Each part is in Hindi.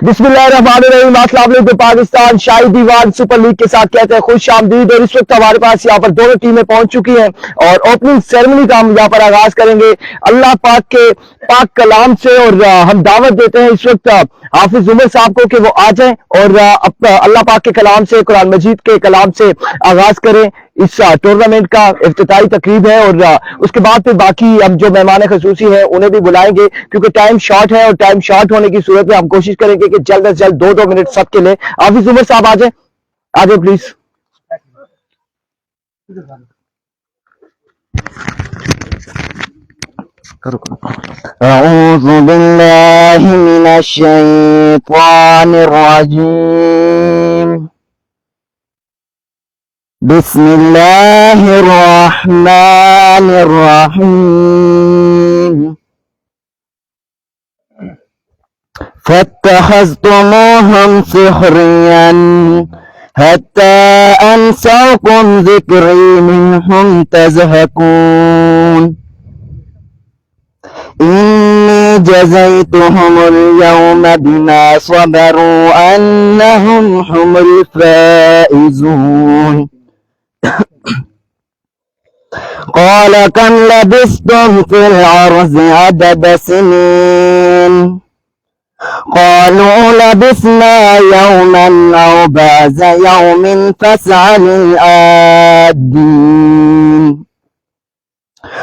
बिस्मिल्लाहिर्रहमानिर्रहीम। अस्सलाम वालेकुम। पाकिस्तान शाही दीवान सुपर लीग के साथ कहते हैं खुश आमदीद। और इस वक्त हमारे पास यहाँ पर दोनों टीमें पहुंच चुकी हैं और ओपनिंग सेरेमनी का हम यहाँ पर आगाज करेंगे अल्लाह पाक के पाक कलाम से। और हम दावत देते हैं इस वक्त हाफिज उमर साहब को कि वो आ जाएं और अल्लाह पाक के कलाम से, कुरान मजीद के कलाम से आगाज करें। इस टूर्नामेंट का इफ्तिताई तकरीब है और उसके बाद फिर बाकी हम जो मेहमान खसूसी हैं उन्हें भी बुलाएंगे, क्योंकि टाइम शॉर्ट है और टाइम शॉर्ट होने की सूरत में हम कोशिश करेंगे कि जल्द से जल्द 2-2 मिनट सबके लिए। हाफिज उमर साहब आ जाए प्लीज। अऊज़ु बिल्लाहि मिनश शैतानिर रजीम। बिस्मिल्लाहिर रहमानिर रहीम। फत्तखज़्तुमूहुम सिख़रिय्यन हत्ता अंसाकुम ज़िक्री मिनहुम तज़हकून। इन्नी जज़ैतुहुमुल यौमा बिमा सबरू अन्नहुम हुमुल फाइज़ून। क़ाल कम लबिस्तुम फ़िल अर्ज़ि अदद सिनीन। क़ालू लबिस्ना यौमन औ बअज़ यौमिन फ़स्अलिल आद्दीन।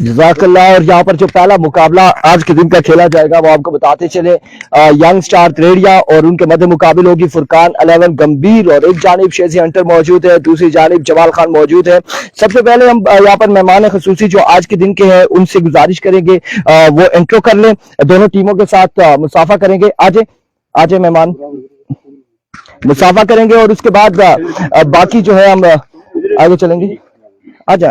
जज़ाकल्लाह। और यहाँ पर जो पहला मुकाबला आज के दिन का खेला जाएगा वो आपको बताते चले, यंग स्टार त्रेड़िया और उनके मध्य मुकाबले होगी फुरकान 11 गंभीर। और एक जानिब शेज़ी हंटर मौजूद है, दूसरी जानिब जमाल खान मौजूद है। सबसे पहले हम यहाँ पर मेहमान खसूसी जो आज के दिन के हैं उनसे गुजारिश करेंगे वो इंट्रो कर लें, दोनों टीमों के साथ मुसाफा करेंगे। आजे मेहमान मुसाफा करेंगे और उसके बाद बाकी जो है हम आगे चलेंगे। आजे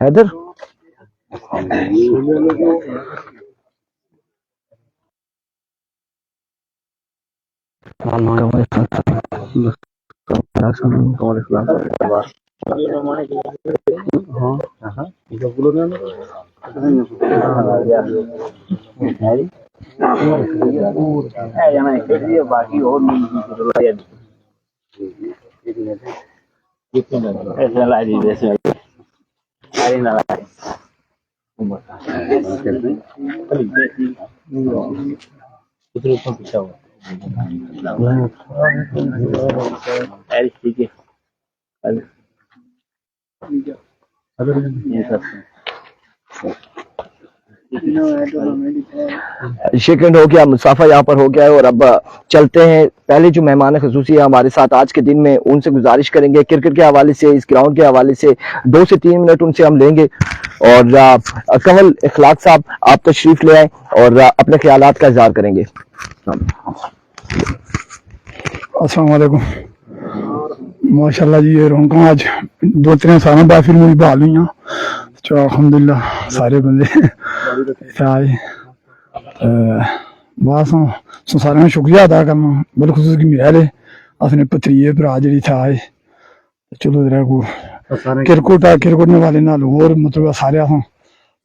हैदर बाकी और सेकंड हो गया, मुसाफा यहाँ पर हो गया है। और अब चलते हैं, पहले जो मेहमान खसूसी है हमारे साथ आज के दिन में उनसे गुजारिश करेंगे क्रिकेट के हवाले से, इस ग्राउंड के हवाले से 2 से 3 मिनट उनसे हम लेंगे। और कमल इखलाक साहब आप तशरीफ ले आए और अपने ख्यालात का इजहार करेंगे। अस्सलाम वालेकुम। माशाल्लाह जी, ये रौनक आज 2-3 सालों बाद फिर मुझे बहाल हुई हैं। तो अल्हम्दुलिल्लाह सारे बंदे आए। बस सारे शुक्रिया अदा करना बिलखुसूस की मेरे अपने भतरीए भरा जी था आए चलो जरा को किरकुट वाले नाल होर मतलब सारे अस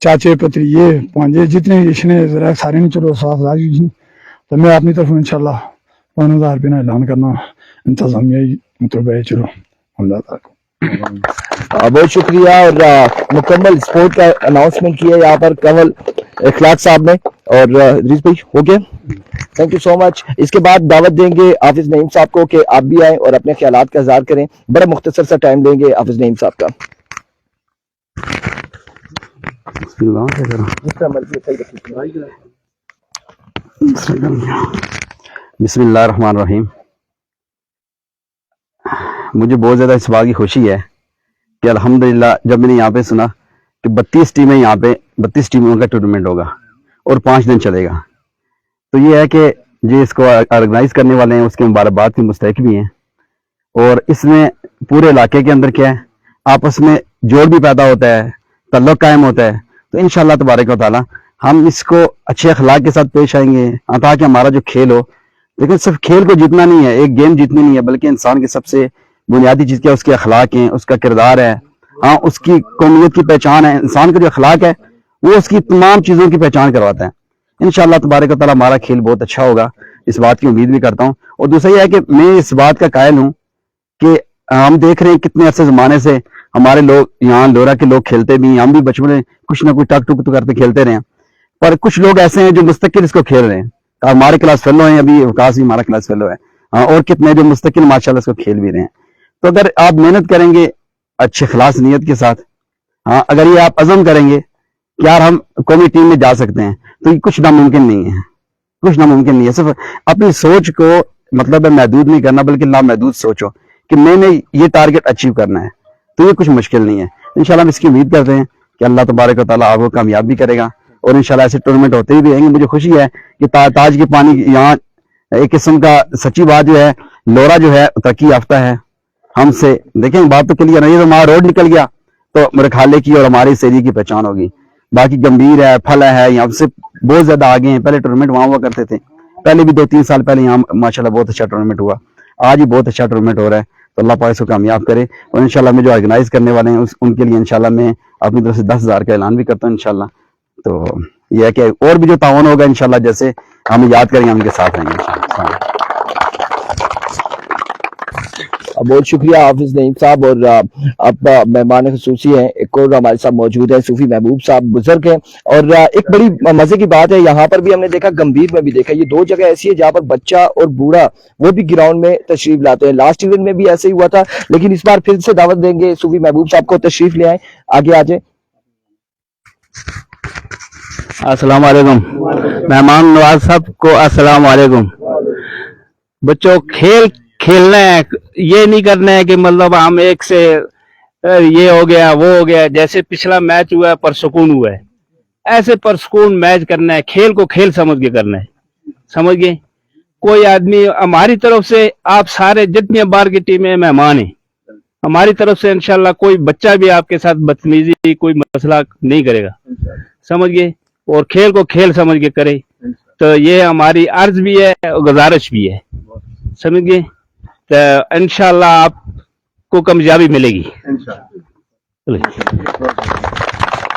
चाचे भतरीए पांजे जितने इसने जरा सारे ने चलो साफ तो मैं अपनी तरफ इंशाल्लाह 5000 रुपये ऐलान करना इंतजामिया मतलब है चलो अल्लाह ताला बहुत शुक्रिया। और मुकम्मल स्पोर्ट का अनाउंसमेंट किया यहाँ पर कंवल इखलाक साहब ने। और रिज भाई हो गया, थैंक यू सो मच। इसके बाद दावत देंगे हाफिज नईम साहब को कि आप भी आए और अपने ख्यालात का इज़हार करें। बड़ा मुख्तसर सा टाइम लेंगे हाफिज नईम साहब का। बिस्मिल्लाहिर्रहमानिर्रहीम। मुझे बहुत ज़्यादा इस बात की खुशी है कि अल्हम्दुलिल्लाह जब मैंने यहाँ पे सुना कि 32 टीमें यहाँ पे 32 टीमों का टूर्नामेंट होगा और 5 दिन चलेगा, तो ये है कि जो इसको ऑर्गेनाइज करने वाले हैं उसके मुबारकबाद के मुस्तहिक भी हैं। और इसमें पूरे इलाके के अंदर क्या है, आपस में जोड़ भी पैदा होता है, तल्लुक़ कायम होता है। तो इंशाअल्लाह तबारक व तआला हम इसको अच्छे अखलाक के साथ पेश आएंगे ताकि हमारा जो खेल हो, लेकिन सिर्फ खेल को जीतना नहीं है, एक गेम जीतनी नहीं है, बल्कि इंसान की सबसे बुनियादी चीज़ क्या, उसके अखलाक हैं, उसका किरदार है, हाँ उसकी कौमियत की पहचान है। इंसान का जो अखलाक है वो उसकी तमाम चीज़ों की पहचान करवाता है। इंशाअल्लाह तबारक व तआला हमारा खेल बहुत अच्छा होगा, इस बात की उम्मीद भी करता हूँ। और दूसरा यह है कि मैं इस बात का कायल हूँ कि हम देख रहे हैं कितने ऐसे ज़माने से हमारे लोग यहाँ लोरा के लोग खेलते भी, हम भी बचपन में कुछ ना कुछ टक टुक तो करते खेलते रहे हैं, पर कुछ लोग ऐसे हैं जो मुस्तकिल इसको खेल रहे हैं। हमारे क्लास फेलो हैं, अभी विकास भी हमारा क्लास फेलो है, हाँ, और कितने जो मुस्तकिल माशाल्लाह इसको खेल भी रहे हैं। तो अगर आप मेहनत करेंगे अच्छे खलास नियत के साथ, हाँ, अगर ये आप अज़म करेंगे कि यार हम कौमी टीम में जा सकते हैं, तो ये कुछ नामुमकिन नहीं है, कुछ नामुमकिन नहीं है। सिर्फ अपनी सोच को मतलब महदूद नहीं करना, बल्कि लामहदूद सोचो कि मैंने ये टारगेट अचीव करना है, तो ये कुछ मुश्किल नहीं है। इंशाल्लाह हम इसकी उम्मीद करते हैं कि अल्लाह तबारक व तआला आपको कामयाब भी करेगा और इंशाल्लाह ऐसे टूर्नामेंट होते ही रहेंगे। मुझे खुशी है कि ताज के पानी यहाँ एक किस्म का सच्ची बात जो है, लोरा जो है तरक्की याफ्ता है हमसे। देखें बात तो क्लियर नहीं, तो हमारा रोड निकल गया तो मरखाले की और हमारे इस एरिया की पहचान होगी। बाकी गंभीर है, फल है, यहाँ से बहुत ज्यादा आगे हैं। पहले टूर्नामेंट वहां हुआ करते थे, पहले भी 2-3 साल पहले यहाँ माशाल्लाह बहुत अच्छा टूर्नामेंट हुआ, आज ही बहुत अच्छा टूर्नामेंट हो रहा है। तो अल्लाह पाक इसको कामयाब करे। और इंशाल्लाह मैं जो ऑर्गेनाइज करने वाले हैं उनके लिए इंशाल्लाह मैं अपनी तरफ से 10,000 का ऐलान भी करता हूँ इंशाल्लाह। तो यह है कि और भी जो तावन होगा इंशाल्लाह, जैसे हम याद करेंगे, हम उनके साथ रहेंगे इंशाल्लाह। बहुत शुक्रिया हाफिज नईम साहब। और अब मेहमान खुसूसी हैं, एक और हमारे साथ मौजूद है सूफी महबूब साहब, बुजुर्ग हैं। और एक बड़ी मजे की बात है, यहाँ पर भी हमने देखा, गंभीर में भी देखा, ये 2 जगह ऐसी है जहाँ पर बच्चा और बूढ़ा वो भी ग्राउंड में तशरीफ लाते हैं। लास्ट इवेंट में भी ऐसे ही हुआ था, लेकिन इस बार फिर से दावत देंगे सूफी महबूब साहब को, तशरीफ ले आए, आगे आ जाए। अस्सलाम वालेकुम मेहमान नवाज साहब को, अस्सलाम वालेकुम। बच्चों खेलना है, ये नहीं करना है कि मतलब हम एक से ये हो गया वो हो गया, जैसे पिछला मैच हुआ है परसुकून हुआ है, ऐसे परसुकून मैच करना है। खेल को खेल समझ के करना है, समझ गए। कोई आदमी हमारी तरफ से, आप सारे जितनी बार की टीमें मेहमान हैं, हमारी तरफ से इंशाल्लाह कोई बच्चा भी आपके साथ बदतमीजी कोई मसला नहीं करेगा, समझ गए। और खेल को खेल समझ के करे, तो ये हमारी अर्ज भी है और गुजारिश भी है, समझ गए। तो इंशाल्लाह आपको कामयाबी मिलेगी।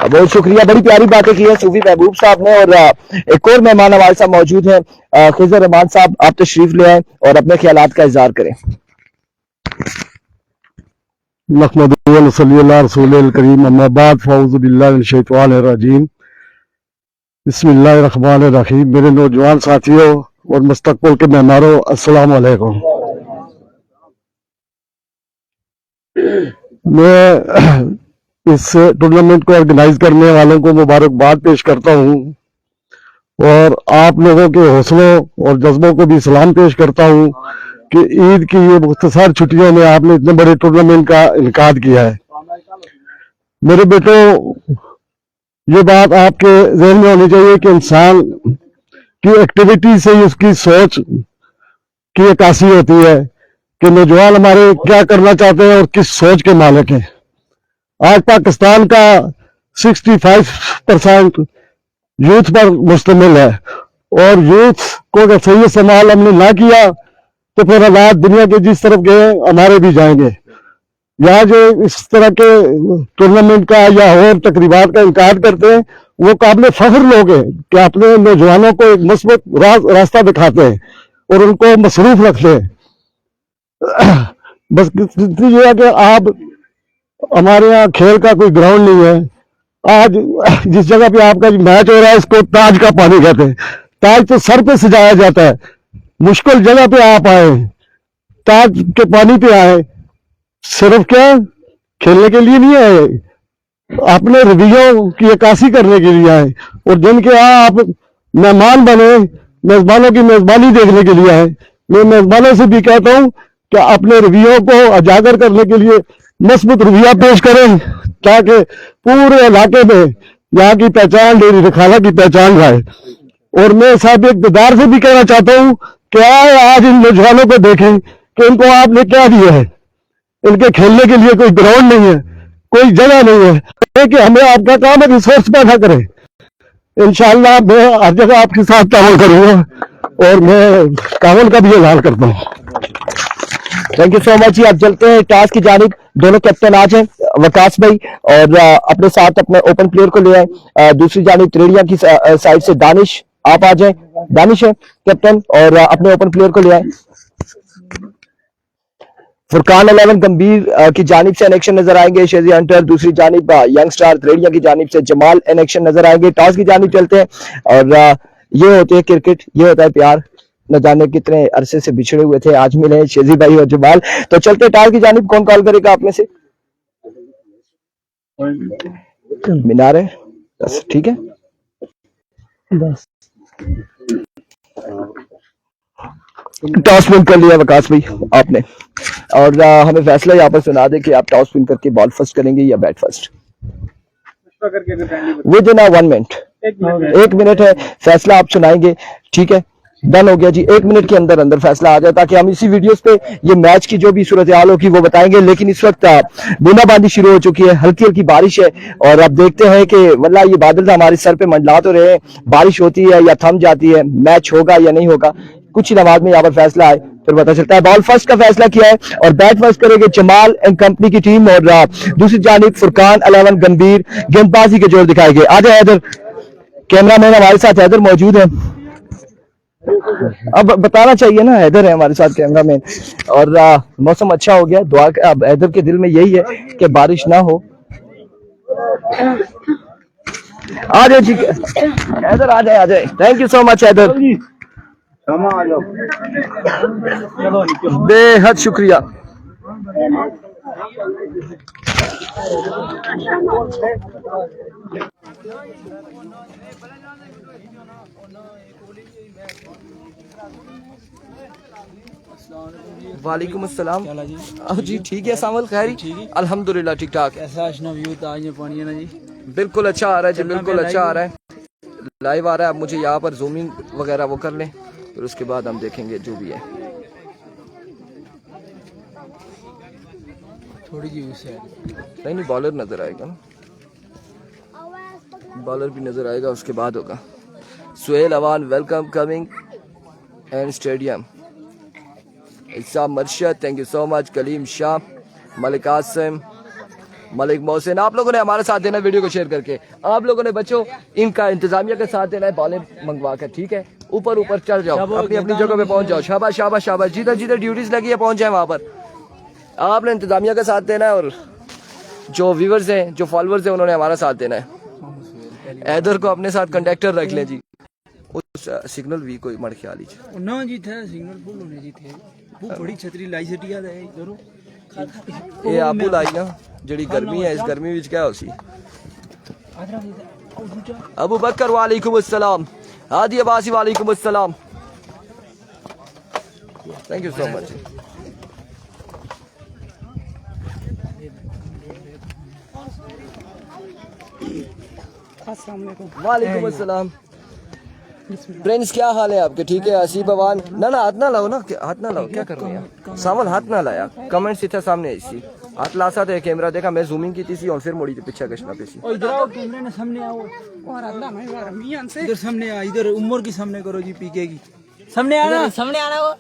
बहुत शुक्रिया, बड़ी प्यारी बातें की है सूफी महबूब साहब ने। और एक और मेहमान हमारे साथ मौजूद हैं, खिजर रहमान साहब, आप तशरीफ ले आए और अपने ख्यालात का इजहार करें। नहमदुहु व नसल्ली अला रसूलिल करीम, अम्मा बाद, फ़अऊज़ु बिल्लाहि मिनश शैतानिर रजीम, बिस्मिल्लाहिर्रहमानिर्रहीम। मेरे नौजवान साथियों और मुस्तकबिल के मेहमानों, अस्सलाम वालेकुम। मैं इस टूर्नामेंट को ऑर्गेनाइज करने वालों को मुबारकबाद पेश करता हूं और आप लोगों के हौसलों और जज्बों को भी सलाम पेश करता हूं कि ईद की ये मुख्तसर छुट्टियों में आपने इतने बड़े टूर्नामेंट का इनकाद किया है। मेरे बेटों, ये बात आपके ज़हन में होनी चाहिए कि इंसान की एक्टिविटी से ही उसकी सोच की अक्कासी होती है कि नौजवान हमारे क्या करना चाहते हैं और किस सोच के मालिक हैं। आज पाकिस्तान का 65% यूथ पर मुश्तमिल है और यूथ को अगर सही इस्तेमाल हमने ना किया तो फिर हालात दुनिया के जिस तरफ गए हमारे भी जाएंगे। यहाँ जो इस तरह के टूर्नामेंट का या और तकरीबात का इनकार करते हैं वो काबिल फख्र लोग हैं कि अपने नौजवानों को एक मस्बत रास्ता दिखाते हैं और उनको मसरूफ रखते हैं। बस इतनी ये है कि आप हमारे यहाँ खेल का कोई ग्राउंड नहीं है। आज जिस जगह पे आपका मैच हो रहा है इसको ताज का पानी कहते हैं। ताज तो सर पे सजाया जाता है, मुश्किल जगह पे आप आए, ताज के पानी पे आए, सिर्फ क्या खेलने के लिए नहीं आए, अपने रवैयों की अक्कासी करने के लिए आए और जिनके यहाँ आप मेहमान बने, मेजबानों की मेजबानी देखने के लिए आए। मैं मेजबानों से भी कहता हूँ कि अपने रवैयों को उजागर करने के लिए मजबूत रवैया पेश करें ताकि पूरे इलाके में यहाँ की पहचान डेरी रखाला की पहचान रहे। और मैं साहब इक़्तिदार से भी कहना चाहता हूँ कि आज इन नौजवानों को देखें कि इनको आपने क्या दिया है। इनके खेलने के लिए कोई ग्राउंड नहीं है, कोई जगह नहीं है कि हमें आपका काम है रिसोर्स पैदा करें। इंशाअल्लाह मैं हर जगह आपके साथ ताउन करूंगा और मैं ताउन का भी ऐलान करता हूँ। थैंक यू सो मच जी। आप चलते हैं टास्क की जानिब। दोनों कैप्टन आज हैं वकास भाई और अपने साथ अपने ओपन प्लेयर को ले आए। दूसरी जानिब त्रेड़िया की साइड से दानिश, आप आ जाए। दानिश है कैप्टन और अपने ओपन प्लेयर को ले आए। फुरकान 11 गंभीर की जानिब से एनेक्शन नजर आएंगे शेजी हंटर, दूसरी जानिब यंग स्टार त्रेड़िया की जानिब से जमाल एनेक्शन नजर आएंगे। टॉस की जानिब चलते हैं और ये होते हैं क्रिकेट, ये होता है प्यार। न जाने कितने अरसे से बिछड़े हुए थे, आज मिले हैं शेजी भाई और जमाल। तो चलते टॉस की जानिब। कौन कॉल करेगा आप में से? मीनार है, बस ठीक है। बस टॉस विन कर लिया वकास भाई आपने और हमें फैसला यहाँ पर सुना दे कि आप टॉस विन करके बॉल फर्स्ट करेंगे या bat first. With in 1 minute, 1 minute है, फैसला आप सुनाएंगे। ठीक है, डन हो गया जी। 1 मिनट के अंदर अंदर फैसला आ जाए ताकि हम इसी वीडियोस पे ये मैच की जो भी सूरत हाल होगी वो बताएंगे। लेकिन इस वक्त बूंदाबांदी शुरू हो चुकी है, हल्की हल्की बारिश है और अब देखते हैं कि वल्ला ये बादल हमारे सर पे मंडला तो रहे हैं, बारिश होती है या थम जाती है, मैच होगा या नहीं होगा, कुछ ही नमाज में यहाँ पर फैसला आए फिर पता चलता है। बॉल फर्स्ट का फैसला किया है और बैट फर्स्ट करेंगे जमाल एंड कंपनी की टीम और दूसरी जानिब फुरकान 11 गंभीर गेंदबाजी के जोर दिखाएंगे। आ जाए हैदर, कैमरामैन हमारे साथ हैदर मौजूद है। अब बताना चाहिए ना, हैदर है हमारे साथ कैमरामैन और मौसम अच्छा हो गया। दुआ अब हैदर के दिल में यही है कि बारिश ना हो। आ जाए जी हैदर, आ जाए, आ जाए। Thank you so much Haider, बेहद शुक्रिया। वालेकुम अस्सलाम जी। ठीक है सामल खैरी, अल्हम्दुलिल्लाह ठीक ठाक। कैसा आशना व्यू ताज में पानी है ना जी? बिल्कुल अच्छा आ रहा है जी, बिल्कुल अच्छा आ रहा है, लाइव आ रहा है। अब मुझे यहाँ पर जूमिंग वगैरह वो कर लें फिर उसके बाद हम देखेंगे जो भी है। थोड़ी जी उससे नहीं बॉलर नजर आएगा ना, बॉलर भी नजर आएगा उसके बाद होगा। Suhail Awan welcome coming and stadium. Isam Murshad thank you so much. Kaleem Shah, Malik Asim, Malik Mohsin, आप लोगों ने हमारे साथ देना वीडियो को शेयर करके। आप लोगों ने बच्चों इनका इंतजामिया के साथ देना है, बॉलें मंगवा कर। ठीक है, ऊपर ऊपर चल जाओ, अपनी अपनी जगह पे पहुंच जाओ। शाबाश शाबाश शाबाश, जिधर जिधर ड्यूटीज लगी है पहुंच जाए वहां पर। आपने इंतजामिया का साथ देना है और जो व्यूवर्स हैं, जो फॉलोअर्स हैं, उन्होंने हमारा साथ देना है। हैदर को अपने साथ कंडक्टर रख लें जी। उस सिग्नल भी कोई मर ख्याल ही ना जी था, सिग्नल फुल होने जी थे। वो बड़ी छतरी लाई सटिया है इधर। ये आपू लाई ना जड़ी गर्मी है, इस गर्मी विच क्या होसी। अबू बकर वालेकुम अस्सलाम, हादी अब्बासी वालेकुम अस्सलाम, थैंक यू सो मच। वालेकुम अस्सलाम। फ्रेंड्स क्या हाल है आपके? ठीक है आसिफ अवान, ना ना हाथ ना लाओ ना, हाथ ना लाओ, क्या कर रहे हैं सामल, हाथ ना लाया। कमेंट सी था सामने इसी हाथ ला सा थे, कैमरा देखा, मैं जूमिंग की थी और फिर मोड़ी पीछे कशना पे सी। इधर आओ, कैमरे ने सामने आओ और अल्लाह मैं इधर सामने आ, इधर उम्र की सामने करो जी, पीके की सामने आना, सामने आना। वो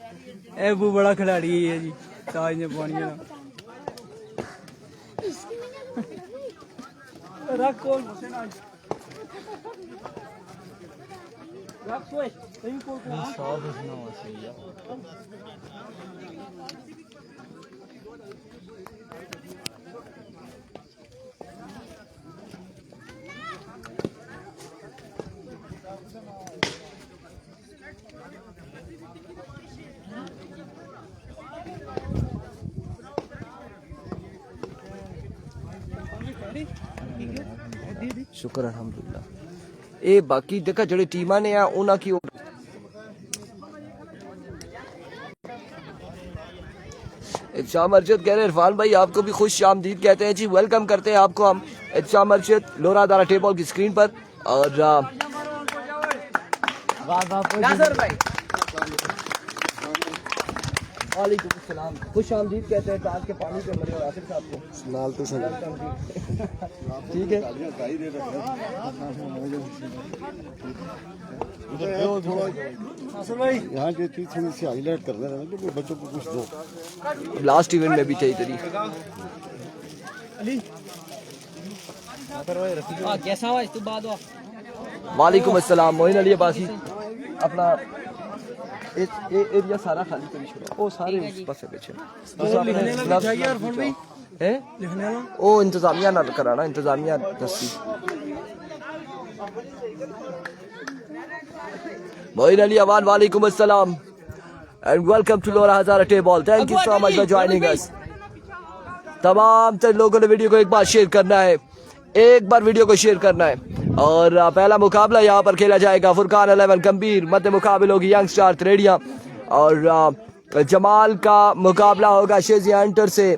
ए वो बड़ा खिलाड़ी है जी ताज ने पानी ना रख कौन रख कोई सही को साफ ना हो सही है शुक्र अल्हम्दुलिल्लाह ए बाकी देखा जड़े टीमां ने आ उन्हां की इत्शाम अर्शद कह रहे इरफान भाई आपको भी खुश आमदीद कहते हैं जी वेलकम करते हैं आपको हम इत्शाम अर्शद लोरा दारा टेबल की स्क्रीन पर और वालेकुम अस्सलाम खुश आमदीद कहते हैं ताज के पानी पे मरे और आसिफ साहब को लाल तो सही ठीक है यहाँ की चीज थोड़ी सी हाईलाइट कर रहे हैं तो बच्चों को कुछ दो लास्ट इवेंट में भी चाहिए तरी कैसा हुआ तू बाद वालेकुम अस्सलाम मोइन अली अब्बासी अपना एरिया सारा खाली कर छोड़ा ओ सारे उस पास है पीछे है ओ इंतजामिया ना कराना इंतजामिया दस्ती मोइन अली अवान वालेकुम अस्सलाम and welcome to Lora Hazara table thank you so much for joining us तमाम लोगों ने वीडियो को एक बार शेयर करना है एक बार वीडियो को शेयर करना है और पहला मुकाबला यहाँ पर खेला जाएगा फुरकान 11 गंभीर मध्य मुकाबले होगी यंग स्टार त्रेडिया और जमाल का मुकाबला होगा शेजिया एंटर से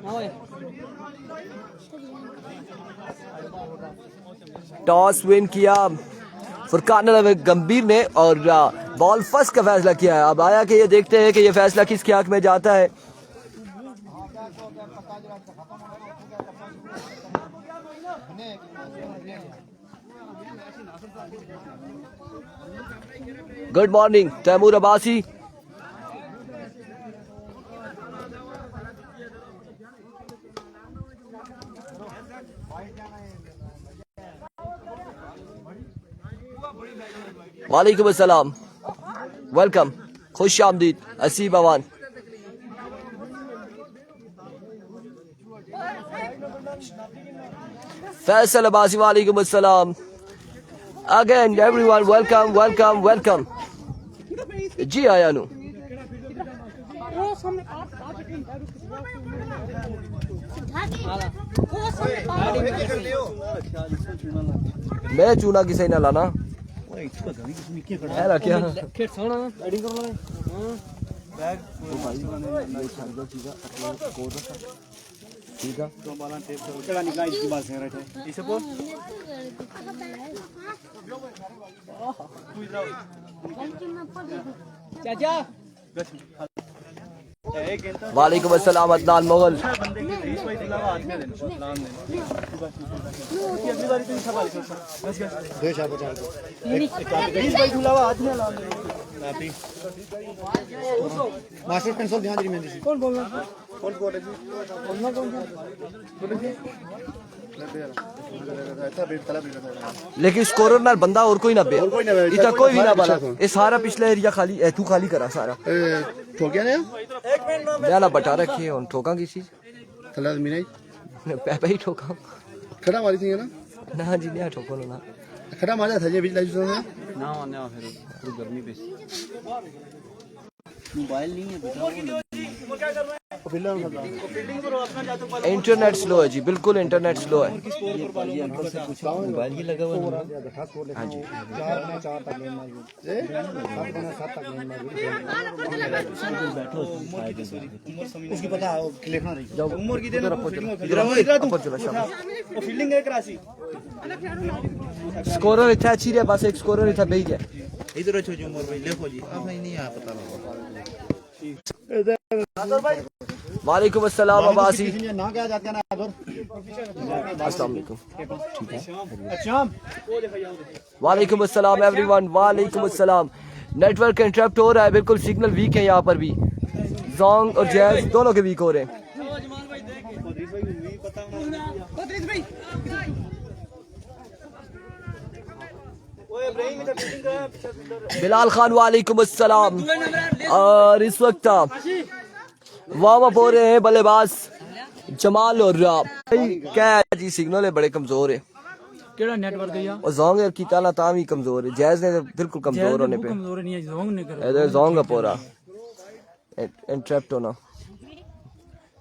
टॉस विन किया फुरकान 11 गंभीर ने और बॉल फर्स्ट का फैसला किया है अब आया कि ये देखते हैं कि ये फैसला किसके हक में जाता है गुड मॉर्निंग तैमूर अब्बासी वालेकुम अस्सलाम वेलकम खुश आमदीद असीब अवान फैसल अब्बासी वालेकुम अस्सलाम Again, everyone, welcome, welcome, welcome. जी आया नू मैं चूना किसे ना लाना है ना क्या ठीक है चाचा वालेकुम अस्सलाम अदनान मुगल मास्टर पेंसिल ध्यान दी मैंने कौन बोल रहा कौन बोल रहा लेकिन स्कोरर नाल बंदा और कोई ना बे इतना कोई भी ना बाला ये सारा पिछला एरिया खाली तू खाली करा सारा ठोकिया ने मैं ना बटा रखी है ठोका की चीज थला मिनाई पे ही ठोका खड़ा मारी थी ना ना जी नहीं ठोको ना खड़ा मारा था ये बीच लाइफ से ना मानने फिर पूरी गर्मी पे मोबाइल नहीं है बेटा इंटरनेट स्लो है जी बिल्कुल इंटरनेट स्लो है मोबाइल ही लगा हुआ है हाँ जी उसकी पता लिखना रही उम्र की देना फील्डिंग है कराची स्कोरर इतना अच्छी है बस एक स्कोरर इतना बेच है इधर छोड़ उम्र भाई लिखो जी अब नहीं आ पता वालेकुम अस्सलाम अब्बासी ना क्या जाते हैं ना अस्सलाम वालेकुम ठीक है वालेकुम अस्सलाम एवरीवन वालेकुम अस्सलाम नेटवर्क इंटरप्ट हो रहा है बिल्कुल सिग्नल वीक है यहाँ पर भी जोंग और जैज दोनों के वीक हो रहे हैं। बिलाल खान वालेकुम अस्सलाम। और इस वक्त वार्म अप हो रहे हैं बल्लेबाज जमाल और क्या जी सिग्नल है बड़े कमजोर है। केड़ा नेटवर्क है यार और जोंग की ताला ताम ही कमजोर है। जैज ने बिल्कुल कमजोर होने पे कमजोर नहीं है जोंग ने कर इधर जोंग पूरा इंटरप्ट होना।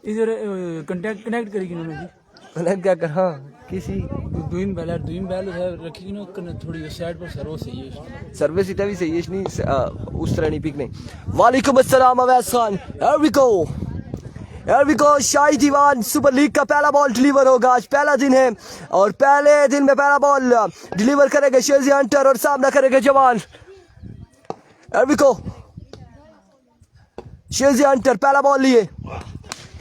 इधर कनेक्ट करेगी ना मैं कनेक्ट क्या कर हाँ किसी दुइन बैल है रखी ना थोड़ी साइड पर सर्विस सही है सर्विस इतना भी सही है नहीं उस तरह नहीं पिक नहीं। वालेकुम अस्सलाम Awais Khan. Here we go शाही दीवान सुपर लीग का पहला बॉल डिलीवर होगा। आज पहला दिन है और पहले दिन में पहला बॉल डिलीवर करेंगे शेजी हंटर और सामना करेंगे जवान। Here we go शेजी हंटर पहला बॉल लिए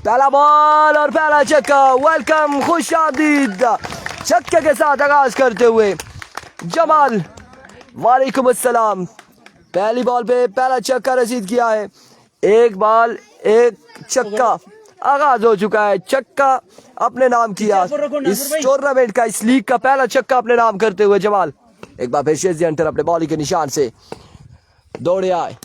पहला बॉल और पहला छक्का। वेलकम खुशामदीद छक्के के साथ आगाज करते हुए जमाल। वालेकुम अस्सलाम। पहली बॉल पे पहला छक्का रसीद किया है। एक बॉल एक छक्का आगाज हो चुका है। छक्का अपने नाम किया इस टूर्नामेंट का इस लीग का पहला छक्का अपने नाम करते हुए जमाल। एक बार फिर शेजी हंटर अपने बॉलिंग के निशान से दौड़े आए।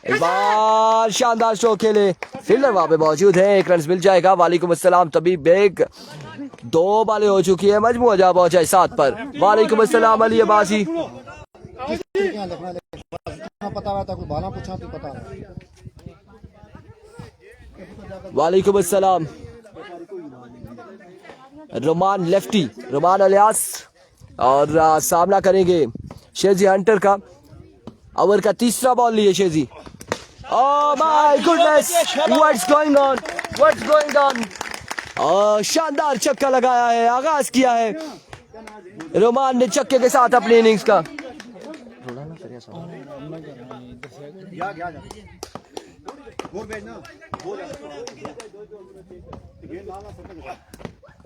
एक बार शानदार स्ट्रोक खेले। फील्डर वहां पे मौजूद है। एक रन मिल जाएगा। वालेकुम अस्सलाम। तभी बेग 2 बालें हो चुकी है। मजमू जा पहुंचा है 7 पर। वालेकुम अस्सलाम अली अब्बासी। वालेकुम अस्सलाम। रोमान लेफ्टी रोमान अलियास और सामना करेंगे शेजी हंटर का। ओवर का तीसरा बॉल लिए शेजी। Oh my goodness, what's going on? What's going on? शानदार छक्का लगाया है। आगाज किया है रोमान ने छक्के के साथ अपनी इनिंग्स का।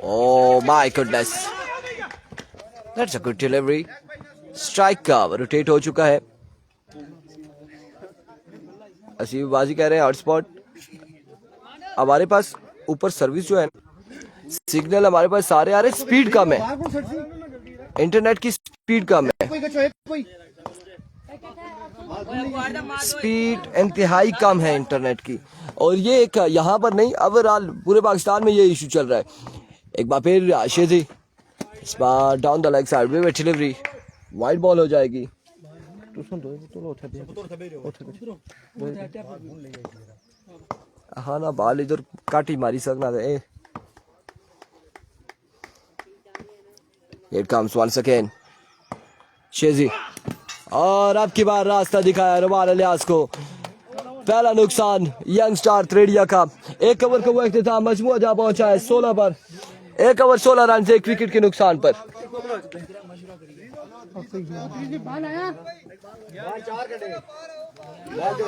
Oh my goodness, that's a good delivery. Strike का रोटेट हो चुका है। असीबाजी कह रहे हैं हॉट स्पॉट। हमारे पास ऊपर सर्विस जो है सिग्नल हमारे पास सारे आ रहे। स्पीड कम है इंटरनेट की स्पीड कम है। स्पीड इंतहाई कम है इंटरनेट की। और ये एक यहाँ पर नहीं ओवरऑल पूरे पाकिस्तान में ये इशू चल रहा है। एक बार फिर शेजी इस बार डाउन द लेग साइड में डिलीवरी वाइड बॉल हो जाएगी। हाँ ना बाल इधर काटी मारी सकना था। Here comes once again शेजी और अब की बार रास्ता दिखाया रोमान अलियास को। पहला नुकसान यंग स्टार त्रेडिया का। 1 ओवर का वो इख्तिताम मजमूआ जा पहुंचा है 16 पर। 1 ओवर 16 रन से 1 विकेट के नुकसान पर।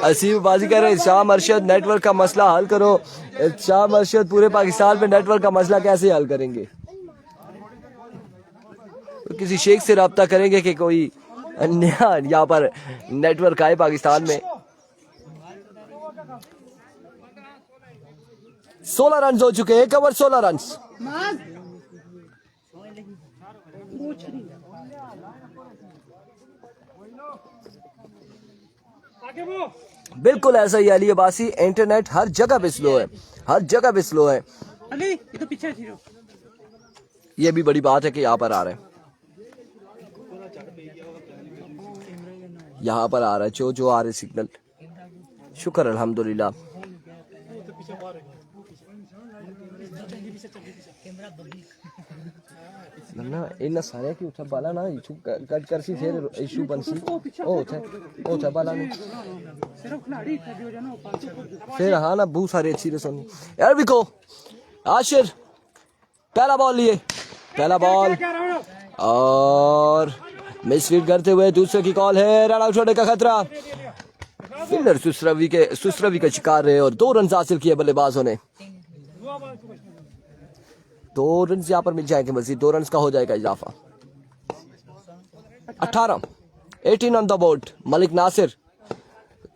असीम बाजी कह रहे हैं शाह अरशद नेटवर्क का मसला हल करो। शाह अरशद पूरे पाकिस्तान में नेटवर्क का मसला कैसे हल करेंगे? तो किसी शेख से रब्ता करेंगे कि कोई नया यहाँ पर नेटवर्क आए पाकिस्तान में। 16 रन हो चुके हैं। 1 ओवर 16 रन। बिल्कुल ऐसा ही अली अब्बासी। इंटरनेट हर जगह पे स्लो है। हर जगह पे स्लो है। अली ये तो पीछे थी। ये भी बड़ी बात है कि यहाँ पर आ रहे हैं। यहाँ पर आ रहा है जो आ रहे सिग्नल। शुक्र अल्हम्दुलिल्लाह। ना इन सारे की उठा बाला ना इशू कट कर सी फिर इशू बनसी ओ था बाला ने सिर्फ खिलाड़ी था जो जानो 500 फिर हाँ ना बहुत सारे अच्छी रसोनी यार भी को आशिर पहला बॉल लिए। पहला बॉल और मिसफील्ड करते हुए दूसरे की कॉल है। रन आउट होने का खतरा। फील्डर सुसरवी का शिकार रहे और 2 रन हासिल किए बल्लेबाजों ने। 2 रन यहाँ पर मिल जाएंगे मजीद। 2 रन का हो जाएगा इजाफा। 18 on the board. Malik Nasir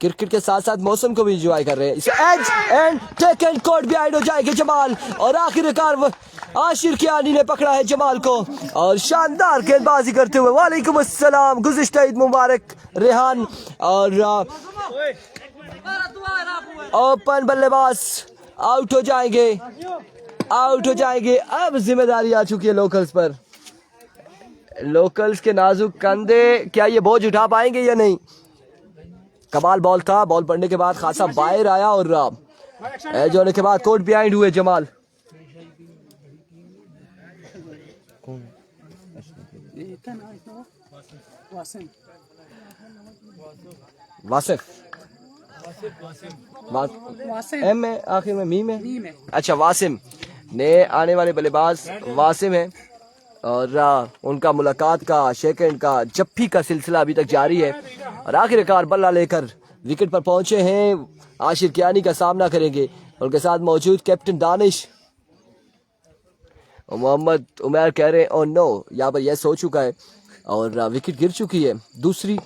cricket के साथ साथ मौसम को भी एंजॉय कर रहे हैं। इसे edge and take and caught behind हो जाएंगे जमाल, और आखिरकार आशिर कियानी ने पकड़ा है जमाल को और शानदार गेंदबाजी करते हुए वालेकुम अस्सलाम, गुज़िश्ता ईद मुबारक रेहान। और ओपन बल्लेबाज आउट हो जाएंगे, आउट हो जाएंगे। अब जिम्मेदारी आ चुकी है लोकल्स पर। लोकल्स के नाजुक कंधे, क्या ये बोझ उठा पाएंगे या नहीं? कमाल बॉल था, बॉल पड़ने के बाद खासा बाहर आया और एज होने के बाद कोर्ट बिहाइंड हुए जमाल। वासिफ एम में आखिर में मी में, अच्छा वासिम ने आने वाले बल्लेबाज वासिम है और उनका मुलाकात का सेकंड का जप्फी का सिलसिला अभी तक जारी है और आखिरकार बल्ला लेकर विकेट पर पहुंचे हैं। आशिर कियानी का सामना करेंगे, उनके साथ मौजूद कैप्टन दानिश। मोहम्मद उमर कह रहे हैं ओ नो, यहाँ पर यस हो चुका है और विकेट गिर चुकी है दूसरी।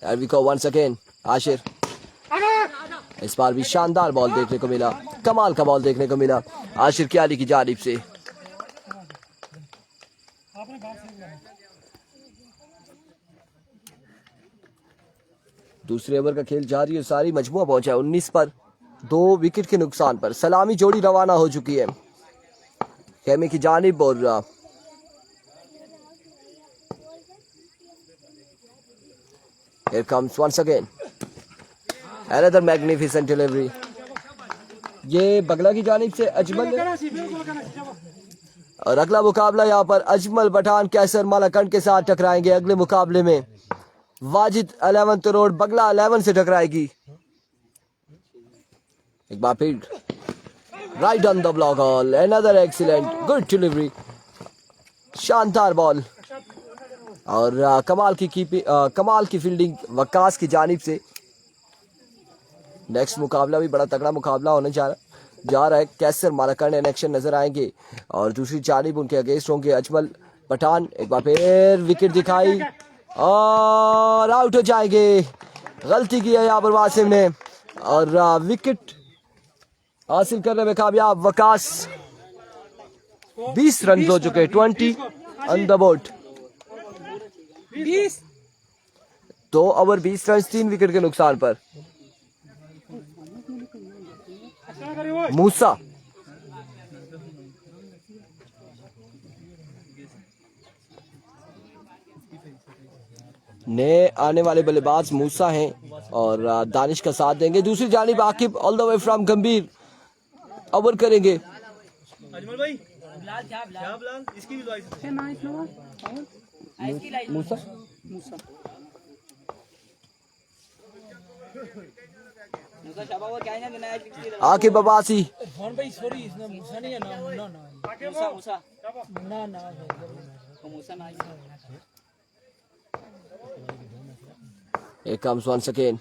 वंस अगेन आशिर, इस बार भी शानदार बॉल देखने को मिला, कमाल का बॉल देखने को मिला आशिर कियानी की जानिब से। दूसरे ओवर का खेल जारी है, सारी मजमुआ पहुंचा है 19 पर, 2 विकेट के नुकसान पर। सलामी जोड़ी रवाना हो चुकी है खेमे की जानिब और here comes once again another magnificent delivery। ये बगला की जानिब से अजमल और अगला मुकाबला यहाँ पर अजमल पठान कैसर मालाकंड के साथ टकराएंगे। अगले मुकाबले में वाजिद 11th रोड बगला 11 से टकराएगी। एक बार फिर right on the block all, another excellent good delivery, शानदार बॉल और कमाल की फील्डिंग वकास की जानिब से। नेक्स्ट मुकाबला भी बड़ा तगड़ा मुकाबला होने जा रहा है। कैसर मालाकंड इन एक्शन नजर आएंगे और दूसरी जानिब उनके अगेंस्ट होंगे अजमल पठान। एक बार फिर विकेट दिखाई और आउट हो जाएंगे। गलती की है यहाँ पर वासिम ने और विकेट हासिल करने में कामयाब वकास। 20 रन हो चुके, 20 on the board. 2 over 20 run 3 wicket के नुकसान पर। मूसा ने आने वाले बल्लेबाज मूसा हैं और दानिश का साथ देंगे। दूसरी जानिब Aqib all the way from गंभीर ओवर करेंगे। अजमल भाई बिलाल इसकी भी मूसा आकिब अब्बासी भाई सॉरी, इसमें मूसा नहीं है ना, मूसा ना Here comes once again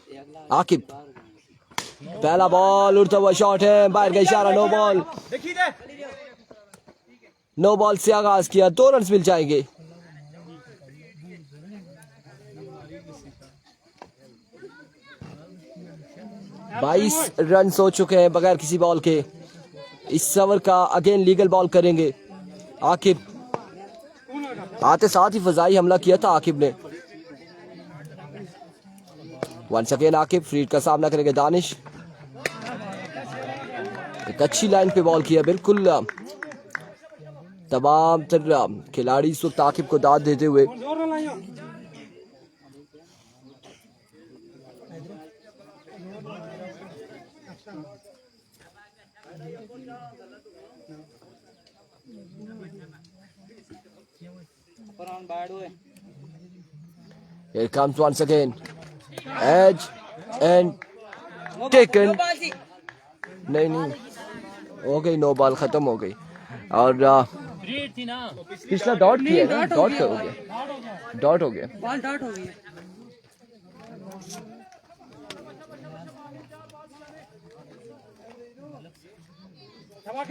Aqib, पहला बॉल उड़ता हुआ शॉट है, बाहर का इशारा, नो बॉल। नो बॉल से आगाज किया, 2 रन मिल जाएंगे। बाईस रन हो चुके हैं बगैर किसी बॉल के। इस ओवर का अगेन लीगल बॉल करेंगे आकिब। आते साथ ही फजाई हमला किया था आकिब ने। वंस अगेन आकिब, फ्रीड का सामना करेंगे दानिश। एक अच्छी लाइन पे बॉल किया, बिल्कुल तमाम खिलाड़ी इस वक्त आकिब को दाद देते हुए। Here comes once again edge and taken। नहीं हो गई, नो बॉल खत्म हो गई। और पिछला डॉट किया ना, डॉट हो गया, डॉट हो गया, बॉल डॉट हो गई।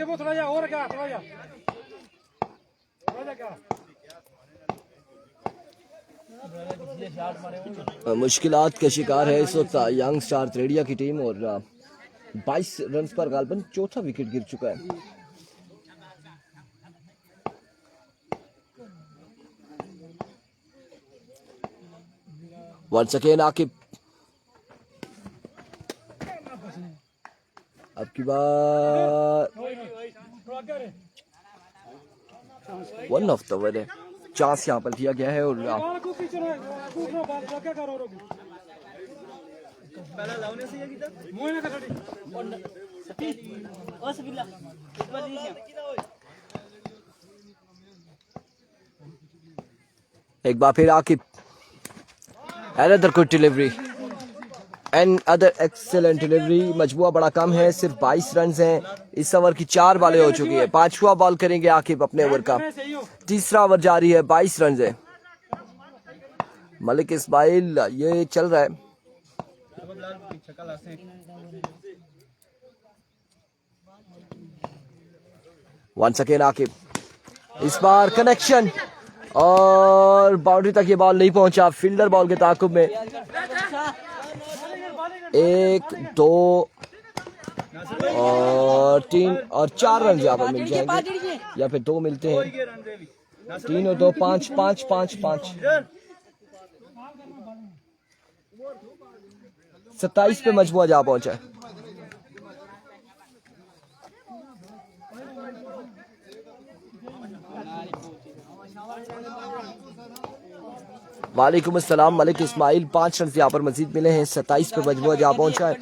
थोड़ा जा और क्या, थोड़ा जा क्या मुश्किलात का शिकार है इस वक्त यंग स्टार त्रेडिया की टीम और 22 रन पर गालबन चौथा विकेट गिर चुका है। वंस अगेन आकिब, अब की बार वन ऑफ द ओवर है, चांस यहाँ पर दिया गया है और एक बार फिर Aqib, another good delivery and other excellent delivery। मजबूआ बड़ा कम है, सिर्फ 22 रन हैं। इस ओवर की 4 बॉलें हो चुकी है, 5वां बॉल करेंगे आकिब अपने ओवर का। तीसरा ओवर जारी है, 22 रन है। मलिक इस्माइल ये चल रहा है, वंस अगेन आकिब, इस बार कनेक्शन और बाउंड्री तक ये बॉल नहीं पहुंचा। फील्डर बॉल के ताकुब में 1, 2 और 3 और 4 रन यहाँ पर मिल जाएंगे या फिर 2 मिलते हैं। 3 और 2 5 5 5 5 27 पे मजबूआ जा पहुंचा। वालेकुम अस्सलाम। मलिक इस्माइल 5 रन यहाँ पर मजीद मिले हैं, 27 पे मजबूआ जा पहुंचा है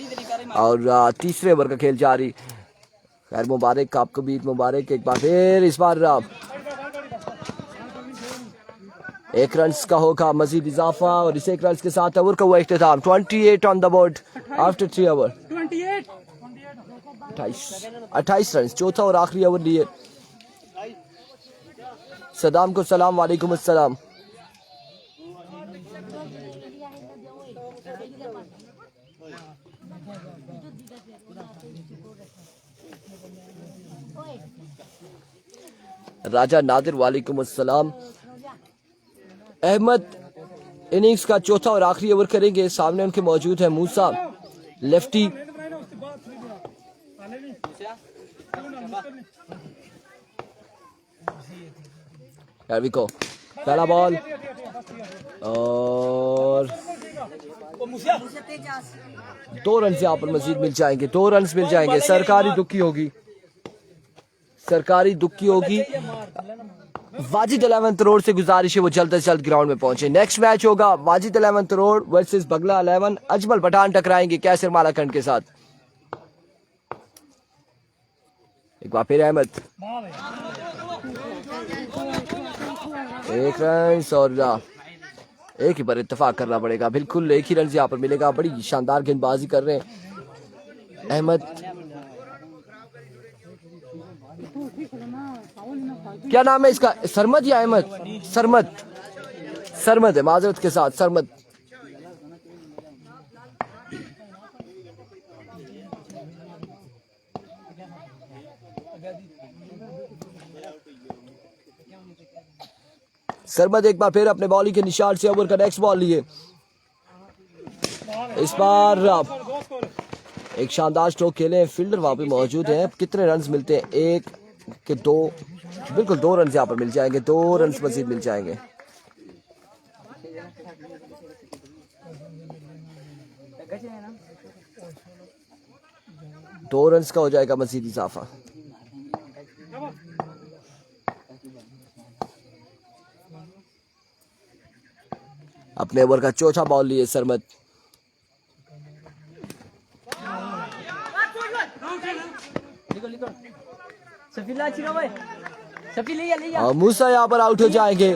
और तीसरे ओवर का खेल जारी। खैर मुबारक आपको भी, मुबारक एक बार फिर। इस बार 1 रन का होगा मजीद इजाफा और इस 1 रन के साथ ओवर का हुआ इख्तिताम। 28 on the board after 3 over. 28 run, चौथा और आखिरी ओवर लिए। सदाम को सलाम, वालेकुम अस्सलाम। राजा नादिर वालेकुम अस्सलाम। अहमद इनिंग्स का चौथा और आखिरी ओवर करेंगे, सामने उनके मौजूद है मूसा लेफ्टी। पहला बॉल और 2 रन से यहाँ पर मजीद मिल जाएंगे, 2 रन मिल जाएंगे। सरकारी दुखी होगी, सरकारी दुखी होगी। वाजिद 11th रोड से गुजारिश है वो जल्द से जल्द ग्राउंड में पहुंचे। नेक्स्ट मैच होगा वाजिद 11th रोड वर्सेस बगला 11। अजमल पठान टकराएंगे कैसर मालाखंड के साथ। एक बार फिर अहमद, 1 रन और एक ही पर इत्तेफाक करना पड़ेगा, बिल्कुल एक ही रन यहाँ पर मिलेगा। बड़ी शानदार गेंदबाजी कर रहे हैं अहमद। क्या नाम है इसका, सरमद या अहमद? सरमद, सरमद है, माजरत के साथ सरमद। सरमद एक बार फिर अपने बॉलिंग के निशान से ओवर का नेक्स्ट बॉल लिए। इस बार एक शानदार स्ट्रोक खेले, फील्डर वहां पे मौजूद है। कितने रन मिलते हैं? 1 के 2, बिल्कुल 2 रन यहाँ पर मिल जाएंगे, 2 रन मजीद मिल जाएंगे। दो रन का हो जाएगा मजीद इजाफा। अपने ओवर का चौथा बॉल लिए सरमद। और मूसा यहाँ पर आउट हो जाएंगे।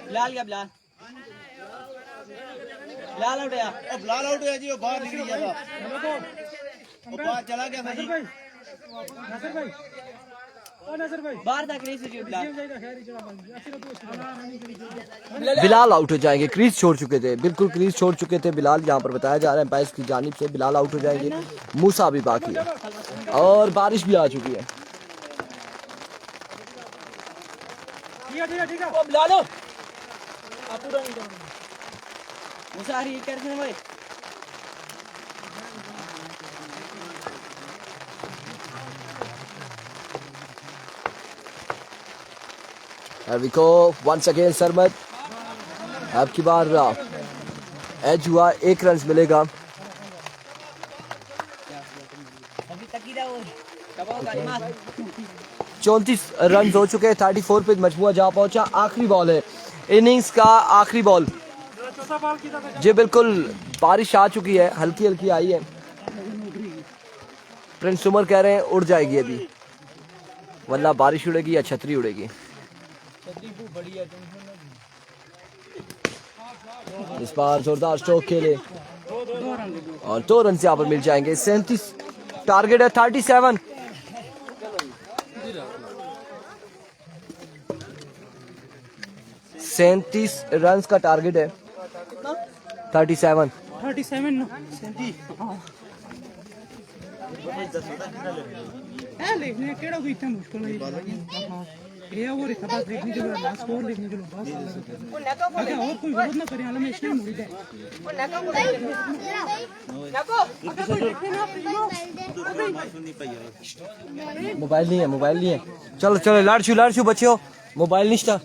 बिलाल क्या बिलाल बिलाल आउट है, बिलाल आउट है जी, वो बाहर निकल गया था, वो बाहर चला गया था जी, नसर भाई बाहर था क्रीज से बिलाल आउट हो जाएंगे, क्रीज छोड़ चुके थे, बिल्कुल क्रीज छोड़ चुके थे बिलाल। यहाँ पर बताया जा रहा है पैस की जानिब से बिलाल आउट हो जाएंगे। मूसा भी बाकी है और बारिश भी आ चुकी है। ठीक है वो बुला लो आप पूरा नहीं करो मुसारी कर दे भाई Here we go once again Sarmad आपकी बार एज हुआ 1 रन मिलेगा। अभी तक ही रहो दबाओ गाड़ी मार 34 रन हो चुके हैं 34 पे मजमुआ जा पहुंचा। आखिरी बॉल है इनिंग्स का आखिरी बॉल जी बिल्कुल बारिश आ चुकी है हल्की हल्की आई है। प्रिंस उमर कह रहे हैं उड़ जाएगी अभी वरना बारिश उड़ेगी या छतरी उड़ेगी। इस बार जोरदार स्ट्रोक खेले और 2 रन यहाँ पर मिल जाएंगे। 37 टारगेट है 37 37 रन का टारगेट है 37 लिखने केड़ा कोई इतना मुश्किल है ये और इसका बस लिखने के लिए स्कोर लिखने के लिए बस अगर और कोई विरोध ना करे हाल में इसने मुड़ी दे मोबाइल नहीं है चलो चलो लाड़शू बच्चों मोबाइल नहीं था।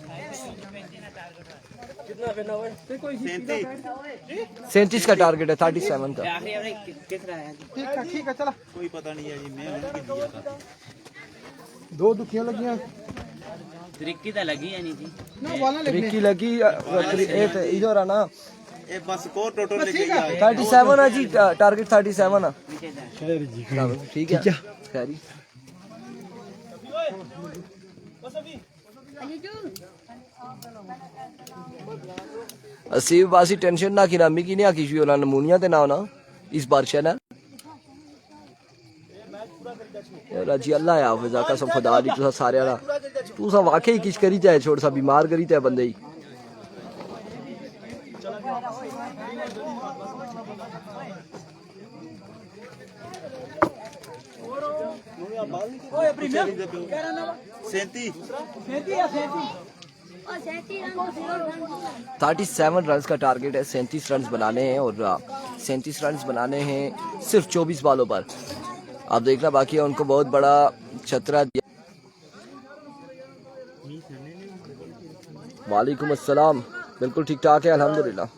37 का टारगेट है 37 का। ठीक है चला कोई पता नहीं है जी मैं उनकी दिया था 2 दुखियां लगियां त्रिक्की तो लगी है नहीं जी ना वाला ट्रिकी लगी इधर आना ये बस स्कोर टोटल लिखेगा 37 है जी टारगेट 37 है ठीक है खैरी असीब बासी टेंशन ना की नामी की नहीं आकी शी होना नमूनिया ते ना होना इस बार शना यार जी अल्लाह हाफिज कसम खुदा दी तुसा सारे दा तुसा वाकई किश करी जाए छोड़ सा बीमार करी ते बंदे ही ओए प्रीमियम 37 रन का टारगेट है 37 रन बनाने हैं और 37 रन बनाने हैं सिर्फ 24 बॉलों पर। आप देखना बाकी है उनको बहुत बड़ा खतरा दिया। वालेकुम अस्सलाम बिल्कुल ठीक ठाक है अल्हम्दुलिल्लाह।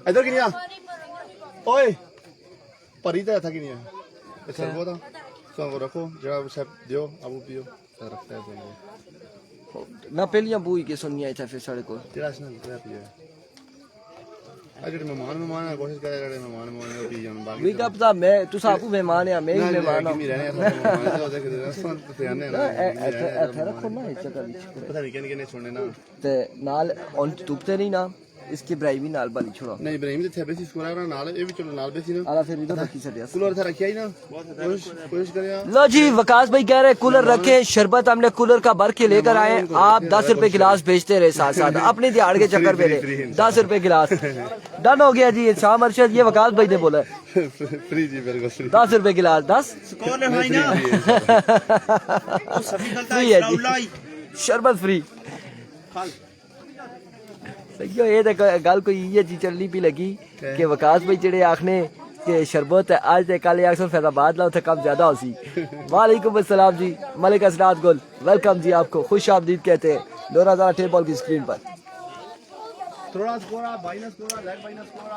इधर की नहीं आ ओए परी तो था कि नहीं है सरबो था सो रखो जरा सब दियो अब पियो रखता है ना पहलियां बूई के सुनिया था फिर साढ़े को तेरा स्नान तेरा पियो अगर मेहमान कोशिश करे रहे मेहमान पी जान बाकी वी का पता मैं तू साकू मेहमान है मैं ही मेहमान हूं रहने मेहमान तो देख रस्तां पे आने ना ऐसा रखो ना इस जगह पता नहीं किन छोड़ने ना ते नाल ऑन तुपते नहीं ना इसके इब्राहिमी नाल बाली छोड़ो नहीं इब्राहिम ते थे बेसी स्कोर आना नाल ए भी चलो नाल बेसी ना आला फिर इधर रखी छड़िया कूलर था रखिया ही ना कोशिश करे लो जी वकास भाई कह रहे कूलर रखे शरबत हमने कूलर का भर के लेकर आए आप 10 रुपए गिलास बेचते रहे साथ साथ अपने दिहाड़ के चक्कर पे रहे 10 रुपए गिलास डन हो गया जी शाह अरशद ये वकास भाई ने बोला फ्री जी बिल्कुल फ्री 10 रुपए गिलास 10 स्कोर है ना वो सभी गलता फ्री है जी शरबत फ्री सही ये तो गल कोई ये चीज चलनी भी लगी कि वकास भाई जेड़े आखने कि शरबत है आज ते कल अक्सर फैजाबाद ला उथे कम ज्यादा होसी। वालेकुम अस्सलाम जी मलिक असरात गुल वेलकम जी आपको खुश आमदीद कहते हैं लोरा टेबल की स्क्रीन पर थोड़ा score minus score leg minus score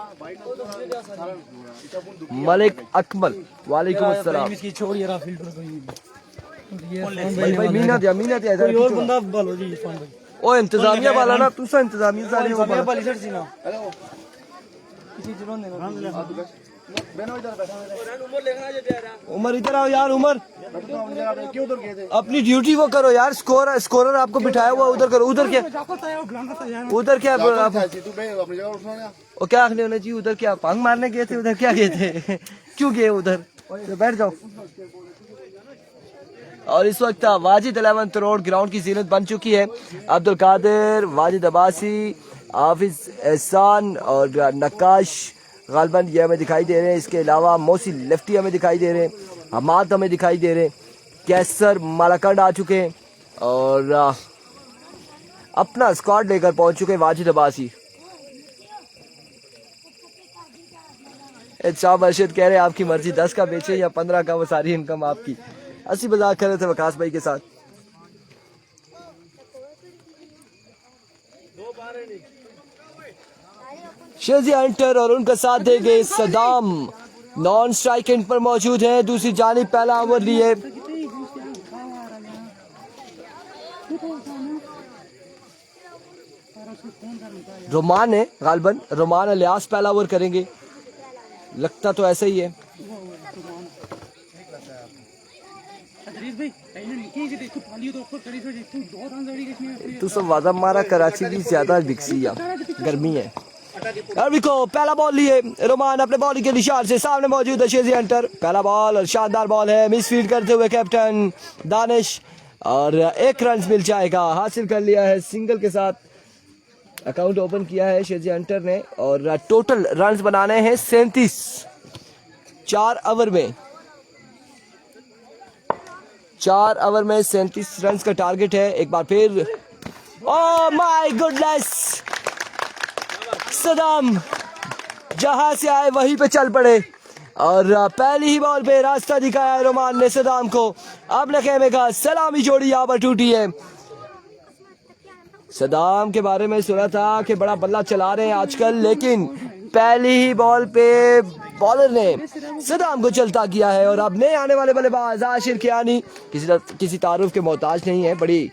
Malik Akmal वालेकुम अस्सलाम इसकी छोड़ यार फील्डर कोई भाई मीना दिया कोई और बंदा बोलो जी इरफान भाई ओ इंतजामिया वाला ना तुसा इंतजामिया सारे वो मैं वाली सर सी ना हेलो किसी जुर्म देना उमर इधर आओ यार उमर क्यों उधर गए थे अपनी ड्यूटी वो करो यार स्कोरर आपको बिठाया हुआ उधर करो उधर क्या उधर क्या तू बे अपनी जगह उठना ओ क्या आखने होने जी उधर क्या पंग मारने गए थे उधर क्या गए थे क्यों गए उधर बैठ जाओ। और इस वक्त वाजिद 11 रोड ग्राउंड की जीनत बन चुकी है। अब्दुल कादिर वाजिद अब्बासी हाफिज एहसान और नक्काश गालबन ये हमें दिखाई दे रहे हैं। इसके अलावा मौसी लेफ्टी हमें दिखाई दे रहे हैं। हमाद हमें दिखाई दे रहे, कैसर मालाकंड आ चुके हैं और अपना स्क्वाड लेकर पहुंच चुके हैं वाजिद अब्बासी। शाह अर्शद कह रहे हैं आपकी मर्जी, 10 का बेचे या 15 का, वो सारी इनकम आपकी। 80 मजाक कर रहे थे वकास भाई के साथ। शेजी हंटर और उनका साथ देंगे सदाम नॉन स्ट्राइक एंड पर मौजूद हैं। दूसरी जानिब पहला ओवर लिए रोमान है, गालबन रोमान अलियास पहला ओवर करेंगे, लगता तो ऐसा ही है। तू सब वादा मारा कराची की ज्यादा बिकसी है, गर्मी है। को पहला बॉल लिए रोमान अपने बॉलिंग के निशान से, सामने मौजूद है शेजी हंटर। पहला बॉल और शानदार बॉल है, मिसफील्ड करते हुए कैप्टन दानिश और 1 रन मिल जाएगा, हासिल कर लिया है सिंगल के साथ। अकाउंट ओपन किया है शेजी हंटर ने और टोटल रन्स बनाने हैं 37 4 ओवर में। 4 ओवर में 37 रन्स का टारगेट है। एक बार फिर ओह माय गुडनेस, सदाम जहां से आए वहीं पे चल पड़े और पहली ही बॉल पे रास्ता दिखाया है रोमान ने सदाम को। अब लखेमे का सलामी जोड़ी यहाँ पर टूटी है। सदाम के बारे में सुना था कि बड़ा बल्ला चला रहे हैं आजकल, लेकिन पहली ही बॉल पे बॉलर ने सदाम को चलता किया है। और अब नए आने वाले बल्लेबाज आशिर कियानी किसी तारुफ के मोहताज नहीं है, बड़ी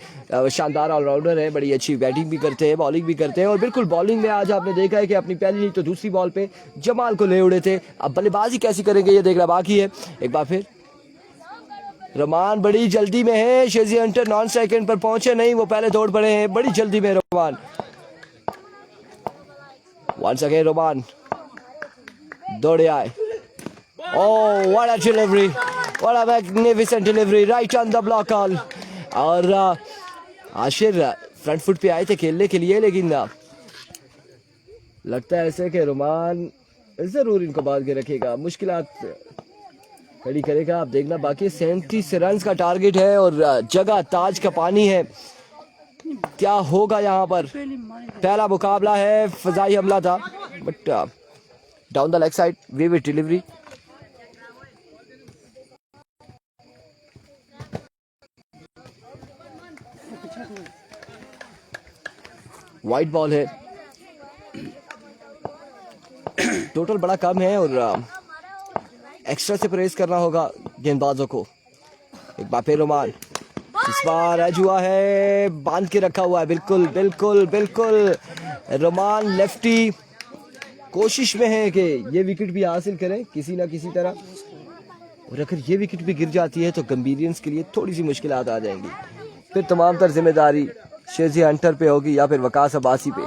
शानदार ऑलराउंडर है, बड़ी अच्छी बैटिंग भी करते हैं, बॉलिंग भी करते हैं और बिल्कुल बॉलिंग में आज आपने देखा है कि अपनी पहली नहीं तो दूसरी बॉल पे जमाल को ले उड़े थे। अब बल्लेबाजी कैसी करेंगे ये देखना बाकी है। एक बार फिर रोमान बड़ी जल्दी में है, शेजी हंटर नॉन स्ट्राइक एंड पर पहुंचे नहीं, वो पहले दौड़ पड़े हैं, बड़ी जल्दी में रोमान। वंस अगेन रोमान दौड़े आए। Oh, what a delivery! What a magnificent delivery! Right on the block all. और आशिर फ्रंट फुट पे आए थे खेलने के लिए, लेकिन लगता है ऐसे कि रोमान जरूर इनको बांध के रखेगा, मुश्किलात खड़ी करेगा। आप देखना बाकी 37 रन का टारगेट है और जगह ताज का पानी है। क्या होगा यहाँ पर? पहला मुकाबला है, फजाई हमला था, but down the leg side vivid delivery. White ball है, टोटल बड़ा कम है और एक्स्ट्रा से प्रेस करना होगा गेंदबाजों को। एक बार फिर रोमान, इस बार एज हुआ है, बांध के रखा हुआ है, बिल्कुल बिल्कुल बिल्कुल। रोमान लेफ्टी कोशिश में है कि ये विकेट भी हासिल करें किसी ना किसी तरह, और अगर ये विकेट भी गिर जाती है तो गंभीरियंस के लिए थोड़ी सी मुश्किलात आ जाएंगी। फिर तमाम तर जिम्मेदारी शेजी हंटर पे होगी या फिर वकास अब्बासी पे।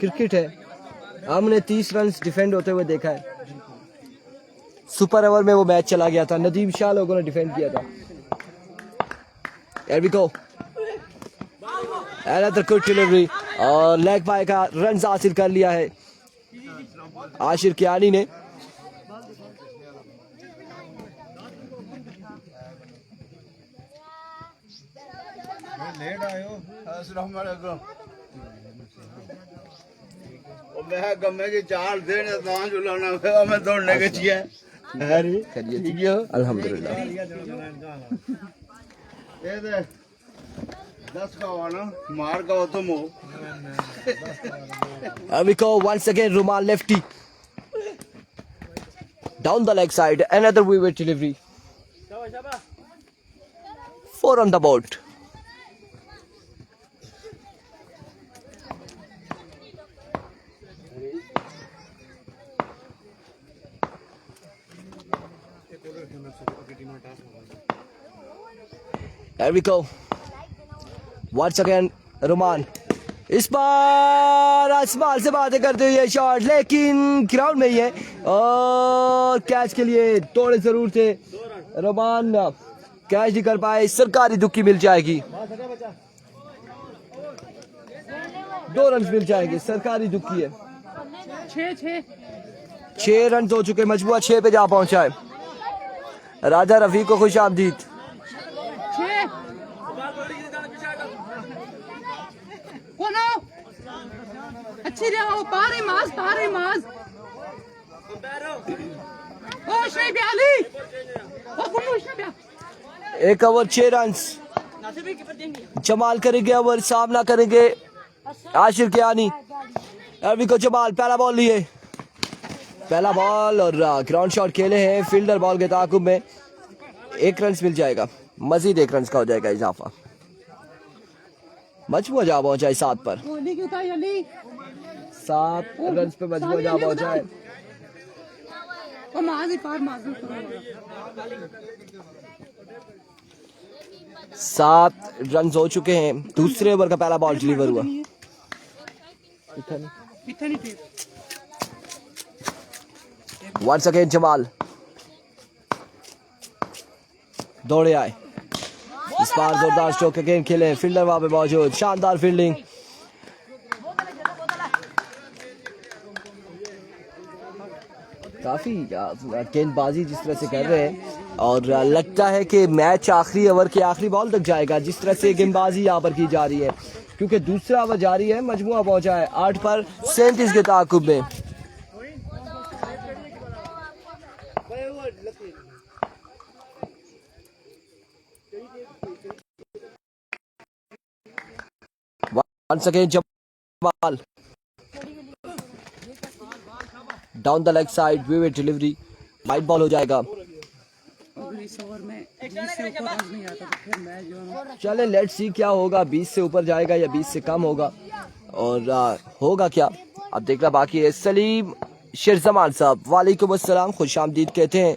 क्रिकेट है, हमने 30 रन डिफेंड होते हुए देखा है। सुपर ओवर में वो मैच चला गया था, नदीम शाह लोगों ने डिफेंड किया था। Here we go. Another good delivery और लेग बाय का रन हासिल कर लिया है आशिर कियानी ने। लेट आयो, अस्सलाम वालेकुम। मैं गमे की चाल देने दान जुलाना है, मैं दौड़ने के चाहिए। अरे ठीक है, अल्हम्दुलिल्लाह। ये दे 10 का वाला मार का हो तुम हो। Abiko once again Rumal lefty down the leg side, another vivid delivery. 4 on the board. There we go. Once again Ruman. इस बार आसमान से बातें करते हुए शॉट, लेकिन ग्राउंड में ही है और कैच के लिए थोड़े जरूर थे। रोमान कैच नहीं कर पाए, सरकारी दुक्की मिल जाएगी, 2 रन मिल जाएंगे, सरकारी दुक्की है। 6 रन हो चुके, मजबूआ 6 पे जा पहुंचा है। राजा रफी को खुश आमदीद। अच्छी रहा पारे माज एक ओवर 6 रन। जमाल करेंगे ओवर, सामना करेंगे आशिर कियानी। अरवी को जमाल पहला बॉल लिए, पहला बॉल और ग्राउंड शॉट खेले हैं। फील्डर बॉल के ताकुब में 1 रन मिल जाएगा, मजीद 1 रन का हो जाएगा इजाफा। मजबूआ जा पहुंचा है 7 पर, 7 रन पे मजबूआ जा पहुंचा है। 7 रन हो चुके हैं। दूसरे ओवर का पहला बॉल डिलीवर हुआ। वंस अगेन जमाल दौड़े आए, इस बार जोरदार स्ट्रोक अगेन खेले। फील्डर वहां पे मौजूद, शानदार फील्डिंग। काफी गेंदबाजी जिस तरह से कर रहे हैं और लगता है कि मैच आखिरी ओवर के आखिरी बॉल तक जाएगा जिस तरह से गेंदबाजी यहाँ पर की जा रही है, क्योंकि दूसरा ओवर जारी है। मजमुआ पहुंचा है 8 पर 37 के ताकुब में। Once again Jamal down the leg side, vivid delivery, wide ball हो जाएगा। चले लेट्स सी क्या होगा, 20 से ऊपर जाएगा या 20 से कम होगा और होगा क्या अब देखना बाकी है। सलीम शेरजमान साहब वालेकुम अस्सलाम, खुश आमदीद कहते हैं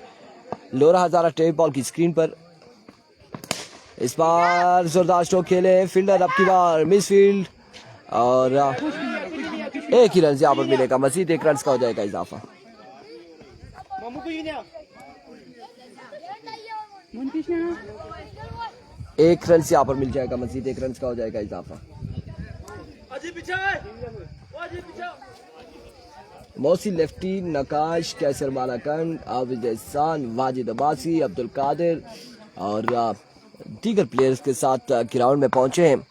लोरा हजारा टेप बॉल की स्क्रीन पर। इस बार जोरदार स्ट्रोक खेले फील्डर, अब की बार मिस फील्ड और 1 ही रन यहाँ पर मिलेगा, मजीद 1 रन का हो जाएगा इजाफा। एक रन यहाँ पर मिल जाएगा, मजीद 1 रन का हो जाएगा इजाफा। मौसी लेफ्टी, नकाश, कैसर मालाकंड, आबिद एहसान, वाजिद अब्बासी, अब्दुल कादिर और दीगर प्लेयर्स के साथ ग्राउंड में पहुंचे हैं।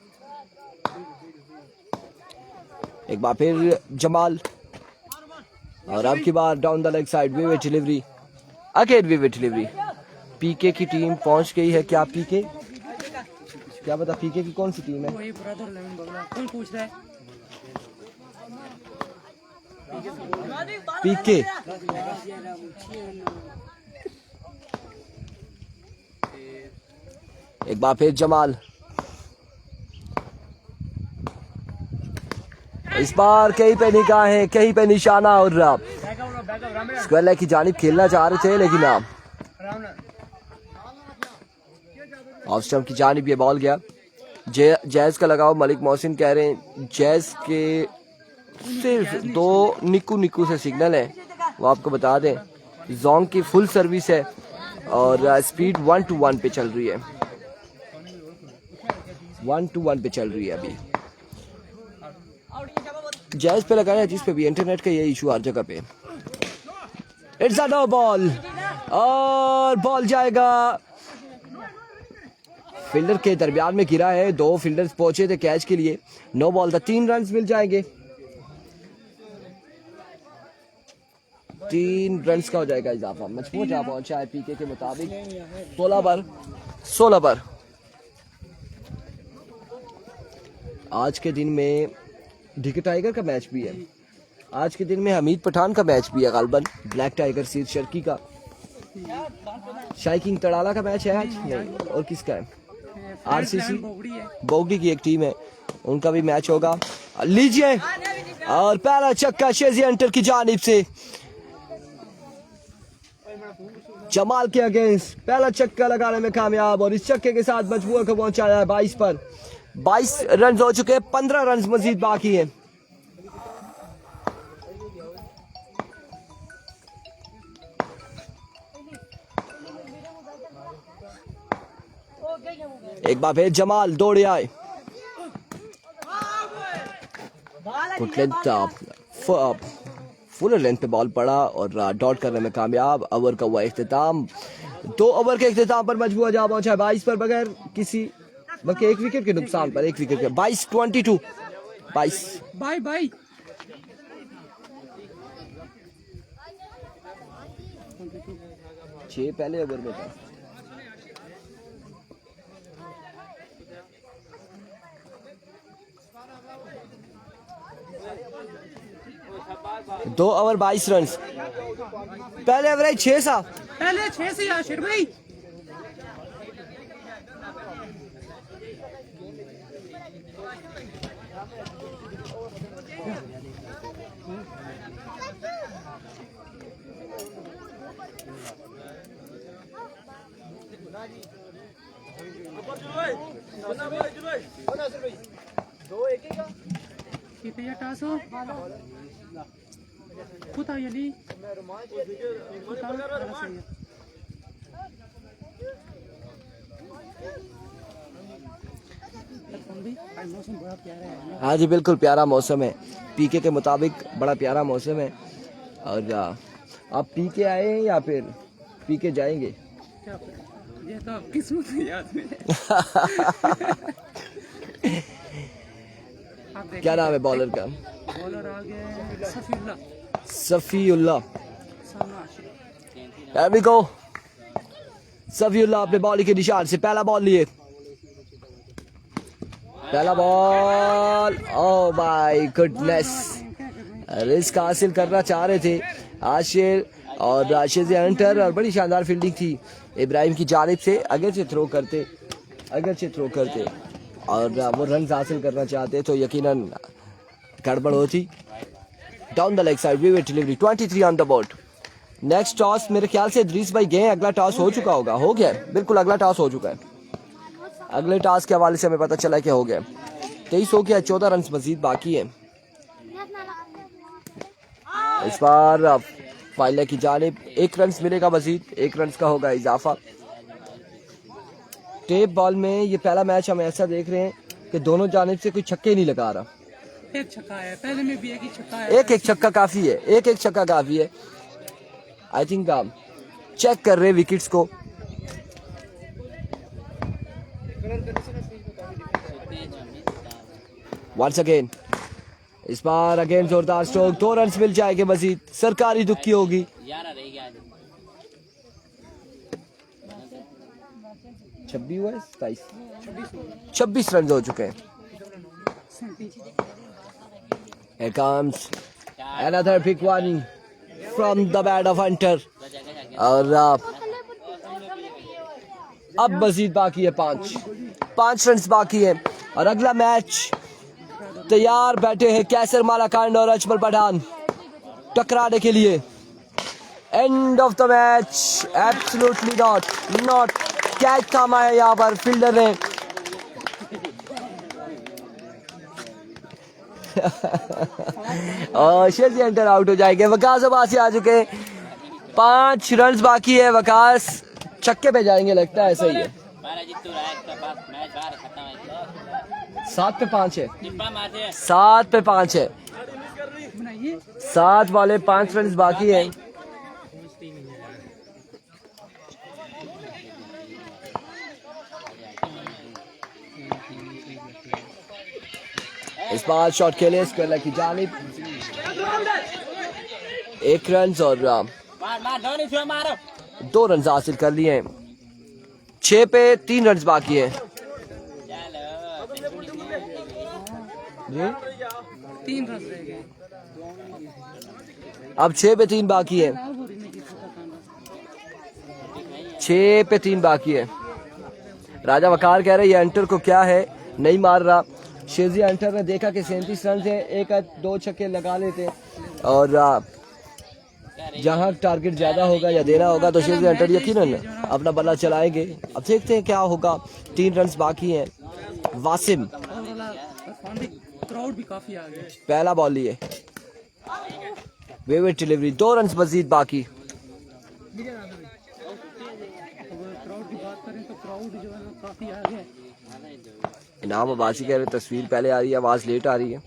एक बार फिर जमाल और अब की बार down the leg side, vivid delivery, again vivid delivery. PK की टीम पहुंच गई है। क्या पीके, क्या पता पीके की कौन सी टीम है? पीके एक बार फिर जमाल, इस बार कहीं पे निगाहें, कहीं पे निशाना और स्क्वायर लेग की जानिब खेलना चाह रहे थे लेकिन ऑफ स्टंप की जानिब ये बॉल गया। जैज का लगाओ, मलिक मोहसिन कह रहे हैं जैज के सिर्फ 2 निकू से सिग्नल है, वो आपको बता दें। जोंग की फुल सर्विस है और स्पीड 1-1 पे चल रही है, 1-1 पे चल रही है अभी। जैज पे लगाया जिस पे भी इंटरनेट का ये इशू हर जगह पे। इट्स अ नो बॉल और बॉल जाएगा, फील्डर के दरमियान में गिरा है। 2 फील्डर्स पहुंचे थे कैच के लिए, नो बॉल था, 3 रन मिल जाएंगे, 3 रन का हो जाएगा इजाफा। मजबूत जा पहुंचा है पीके के मुताबिक 16 पर। आज के दिन में डीके टाइगर का मैच भी है, आज के दिन में हमीद पठान का मैच भी है, गालबन ब्लैक टाइगर सीर शर्की का। शाइकिंग तड़ाला का मैच है आज नहीं, और किसका है? आरसीसी बोगडी की एक टीम है, उनका भी मैच होगा। लीजिए और पहला छक्का शेजी अंटर की जानिब से जमाल के अगेंस्ट, पहला छक्का लगाने में कामयाब और इस छक्के के साथ मजबूर को पहुंचाया है 22 पर। 22 रन हो चुके हैं, 15 रन मजीद बाकी हैं। एक बार फिर जमाल दौड़े आए, फुल लेंथ पे बॉल पड़ा और डॉट करने में कामयाब। ओवर का हुआ इख्तिताम। 2 ओवर के इख्तिताम पर मजबूआ जा पहुंचा है 22 पर बगैर किसी बल्कि 1 विकेट के नुकसान पर 1 विकेट के 22 बाय बाय 6 पहले ओवर में था। दो ओवर 22 रन। पहले एवरेज 6 सा पहले 6 से आशिर भाई। कितने टास हो खुद यली मौसम बड़ा प्यारा है। हाँ जी बिल्कुल प्यारा मौसम है। पीके के मुताबिक बड़ा प्यारा मौसम है। और आप पीके आए हैं या फिर पीके जाएंगे? क्या ये तो किस्मत है याद में। क्या नाम है बॉलर का? बॉलर आ गए Safiullah. There we go। Safiullah अपने बॉल के निशान से पहला बॉल लिए। पहला ball, oh my goodness, risk हासिल करना चाह रहे थे आशिर और राशिद हंटर और बड़ी शानदार फील्डिंग थी इब्राहिम की जानिब से। अगर से थ्रो करते और वो रन हासिल करना चाहते तो यकीनन गड़बड़ होती। Down the leg side wicket delivery 23 on the board. Next toss मेरे ख्याल से इदरीस भाई गए। अगला टॉस हो चुका होगा, हो गया बिल्कुल, अगला टॉस हो चुका है। अगले टॉस के हवाले से हमें पता चला कि हो गया। 23 हो गया, 14 रन मजीद बाकी है। इस बार फाइनल की जानिब 1 रन मिलेगा मजीद, 1 रन का होगा इजाफा। टेप बॉल में ये पहला मैच हम ऐसा देख रहे हैं कि दोनों जानिब से कोई छक्के नहीं लगा रहा। एक छक्का है, पहले में भी एक ही छक्का है। एक छक्का काफी है, एक छक्का काफी है। आई थिंक चेक कर रहे विकेट्स को। वंस अगेन, इस बार अगेन जोरदार स्ट्रोक, 2 रन मिल जाएंगे मजीद। सरकारी दुखी होगी। 26 हुआ है, 26 रन हो चुके हैं। Here comes another big one from the bat of Hunter। और अब मजीद बाकी है 5 रन बाकी है और अगला मैच तैयार बैठे हैं कैसर मालाकांड और अजमल पठान टकराने के लिए। End of the match, absolutely not. Catch थामा है यहाँ पर फील्डर ने। और शेजी हंटर आउट हो जाएंगे। वकास अब्बासी आ चुके हैं। 5 रन बाकी है। वकास छक्के पे जाएंगे लगता है, सही है। 7 पे 5 है, 7 पे 5 है। 7 वाले 5 रन बाकी है। इस बार शॉट खेले स्क्वायर की जानिब, 1 रन और 2 रन हासिल कर लिए हैं। 6 पे 3 रन बाकी है। 3 रन रह गए। अब 6 पे 3 बाकी है। 6 पे 3 बाकी है। राजा वकार कह रहे हैं ये हंटर को क्या है, नहीं मार रहा। शेजी हंटर ने देखा कि 37 रन से 1-2 छक्के लगा लेते और जहां टारगेट ज्यादा होगा या देना होगा तो शेजी हंटर यकीनन अपना बल्ला चलाएंगे। अब देखते हैं क्या होगा। 3 रन बाकी हैं। वासिम क्राउड भी काफी आ गए। पहला बॉल लिए, विकेट डिलीवरी, 2 रन मजीद बाकी। क्राउड की बात करें तो क्राउड जो है काफी आ गया। इनाम अब्बासी कह रहे तस्वीर पहले आ रही है, आवाज लेट आ रही है।